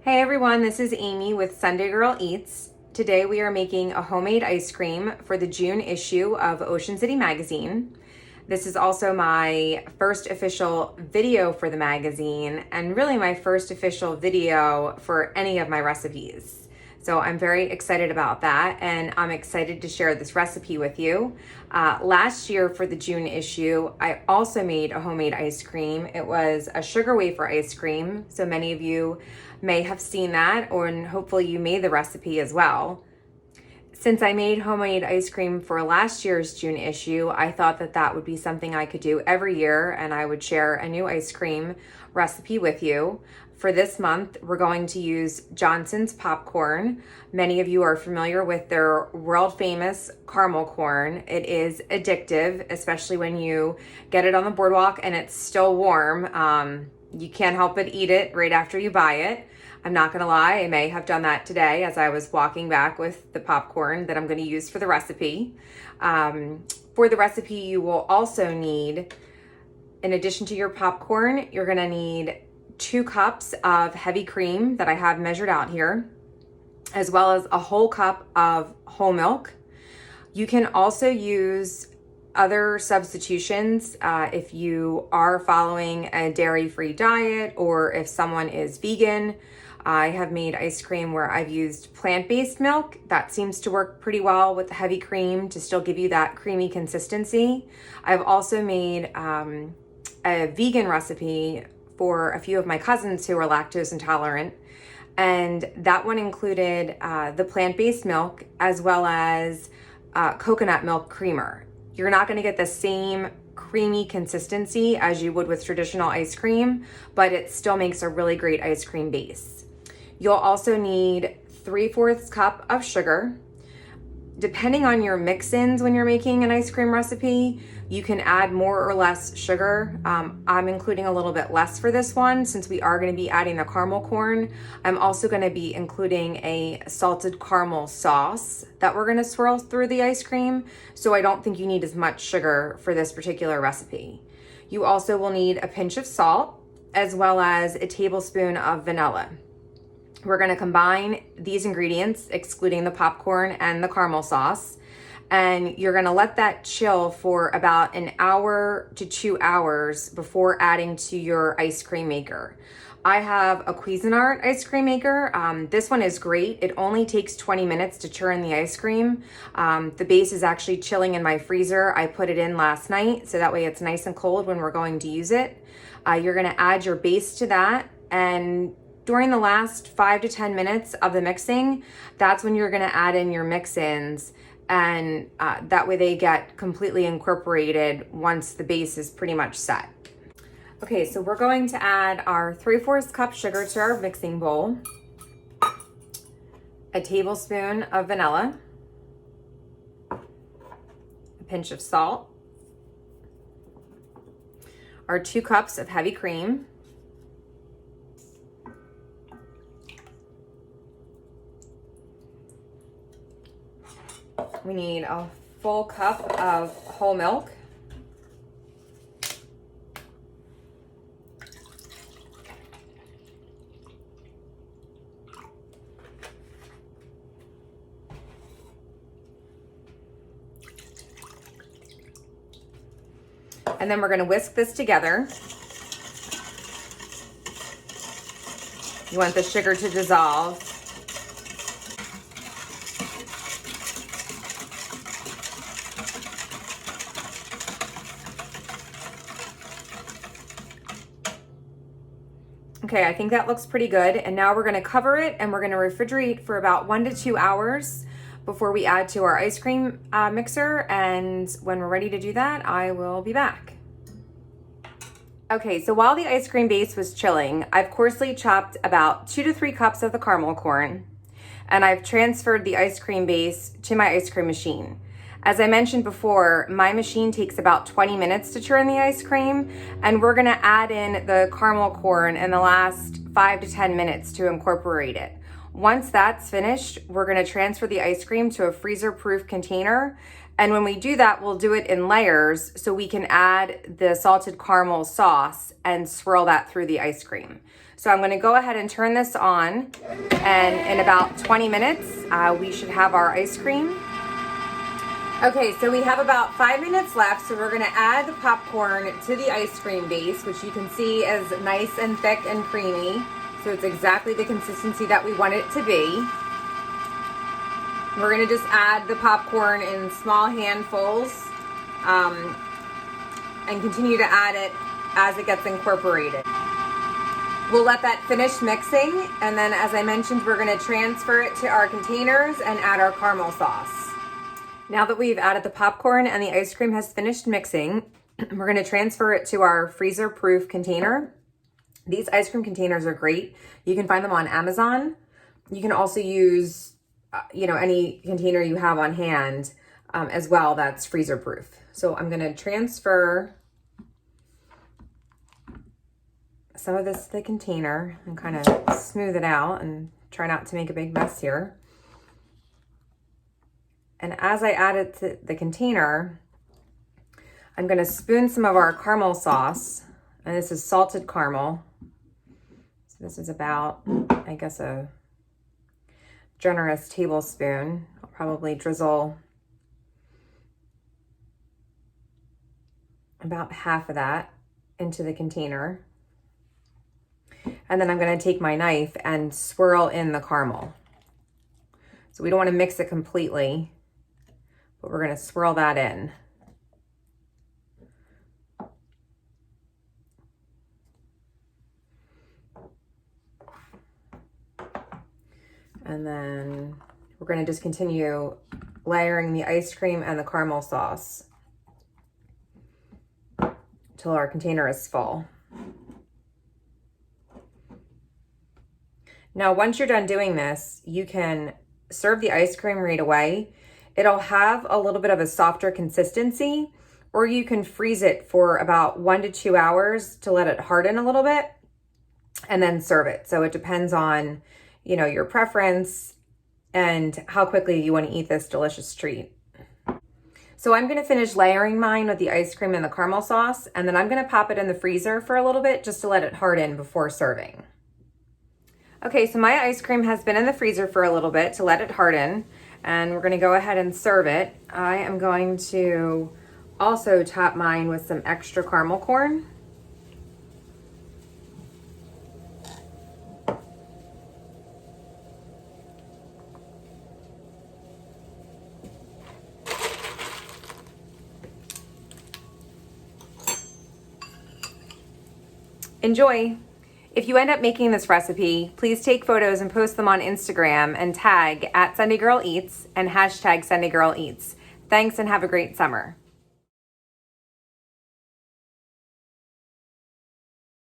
Hey everyone, this is Amy with Sunday Girl Eats. Today we are making a homemade ice cream for the June issue of Ocean City Magazine. This is also my first official video for the magazine and really my first official video for any of my recipes. So I'm very excited about that and I'm excited to share this recipe with you. Last year for the June issue, I also made a homemade ice cream. It was a sugar wafer ice cream. So many of you may have seen that, or hopefully you made the recipe as well. Since I made homemade ice cream for last year's June issue, I thought that that would be something I could do every year and I would share a new ice cream recipe with you. For this month, we're going to use Johnson's popcorn. Many of you are familiar with their world famous caramel corn. It is addictive, especially when you get it on the boardwalk and it's still warm. You can't help but eat it right after you buy it. I'm not gonna lie, I may have done that today as I was walking back with the popcorn that I'm gonna use for the recipe. For the recipe, you will also need, in addition to your popcorn, you're gonna need 2 cups of heavy cream that I have measured out here, as well as a whole cup of whole milk. You can also use other substitutions if you are following a dairy-free diet or if someone is vegan. I have made ice cream where I've used plant-based milk. That seems to work pretty well with the heavy cream to still give you that creamy consistency. I've also made a vegan recipe for a few of my cousins who are lactose intolerant. And that one included the plant-based milk as well as coconut milk creamer. You're not gonna get the same creamy consistency as you would with traditional ice cream, but it still makes a really great ice cream base. You'll also need 3/4 cup of sugar. Depending on your mix-ins when you're making an ice cream recipe, you can add more or less sugar. I'm including a little bit less for this one since we are going to be adding the caramel corn. I'm also going to be including a salted caramel sauce that we're going to swirl through the ice cream, so I don't think you need as much sugar for this particular recipe. You also will need a pinch of salt as well as a tablespoon of vanilla. We're going to combine these ingredients, excluding the popcorn and the caramel sauce, and you're going to let that chill for about an hour to 2 hours before adding to your ice cream maker. I have a Cuisinart ice cream maker. This one is great. It only takes 20 minutes to churn the ice cream. The base is actually chilling in my freezer. I put it in last night, so that way it's nice and cold when we're going to use it. You're going to add your base to that, and during the last 5 to 10 minutes of the mixing, that's when you're gonna add in your mix-ins, and that way they get completely incorporated once the base is pretty much set. Okay, so we're going to add our 3/4 cup sugar to our mixing bowl, a tablespoon of vanilla, a pinch of salt, our 2 cups of heavy cream, we need a full cup of whole milk, and then we're going to whisk this together. You want the sugar to dissolve. Okay, I think that looks pretty good. And now we're gonna cover it and we're gonna refrigerate for about 1 to 2 hours before we add to our ice cream mixer. And when we're ready to do that, I will be back. Okay, so while the ice cream base was chilling, I've coarsely chopped about 2 to 3 cups of the caramel corn, and I've transferred the ice cream base to my ice cream machine. As I mentioned before, my machine takes about 20 minutes to churn the ice cream, and we're gonna add in the caramel corn in the last 5 to 10 minutes to incorporate it. Once that's finished, we're gonna transfer the ice cream to a freezer-proof container And when we do that, we'll do it in layers so we can add the salted caramel sauce and swirl that through the ice cream. So I'm gonna go ahead and turn this on, and in about 20 minutes, we should have our ice cream. Okay, so we have about 5 minutes left, so we're gonna add the popcorn to the ice cream base, which you can see is nice and thick and creamy. So it's exactly the consistency that we want it to be. We're gonna just add the popcorn in small handfuls and continue to add it as it gets incorporated. We'll let that finish mixing, and then as I mentioned, we're gonna transfer it to our containers and add our caramel sauce. Now that we've added the popcorn and the ice cream has finished mixing, we're gonna transfer it to our freezer-proof container. These ice cream containers are great. You can find them on Amazon. You can also use any container you have on hand as well that's freezer proof. So I'm gonna transfer some of this to the container and kind of smooth it out and try not to make a big mess here. And as I add it to the container, I'm gonna spoon some of our caramel sauce, and this is salted caramel. So this is about, I guess, a generous tablespoon. I'll probably drizzle about half of that into the container. And then I'm gonna take my knife and swirl in the caramel. So we don't wanna mix it completely, but we're gonna swirl that in. And then we're gonna just continue layering the ice cream and the caramel sauce until our container is full. Now, once you're done doing this, you can serve the ice cream right away. It'll have a little bit of a softer consistency, or you can freeze it for about 1 to 2 hours to let it harden a little bit and then serve it. So it depends on, your preference and how quickly you want to eat this delicious treat. So I'm going to finish layering mine with the ice cream and the caramel sauce, and then I'm going to pop it in the freezer for a little bit just to let it harden before serving. Okay, so my ice cream has been in the freezer for a little bit to let it harden, and we're going to go ahead and serve it. I am going to also top mine with some extra caramel corn. Enjoy! If you end up making this recipe, please take photos and post them on Instagram and tag @SundayGirlEats and #SundayGirlEats. Thanks and have a great summer.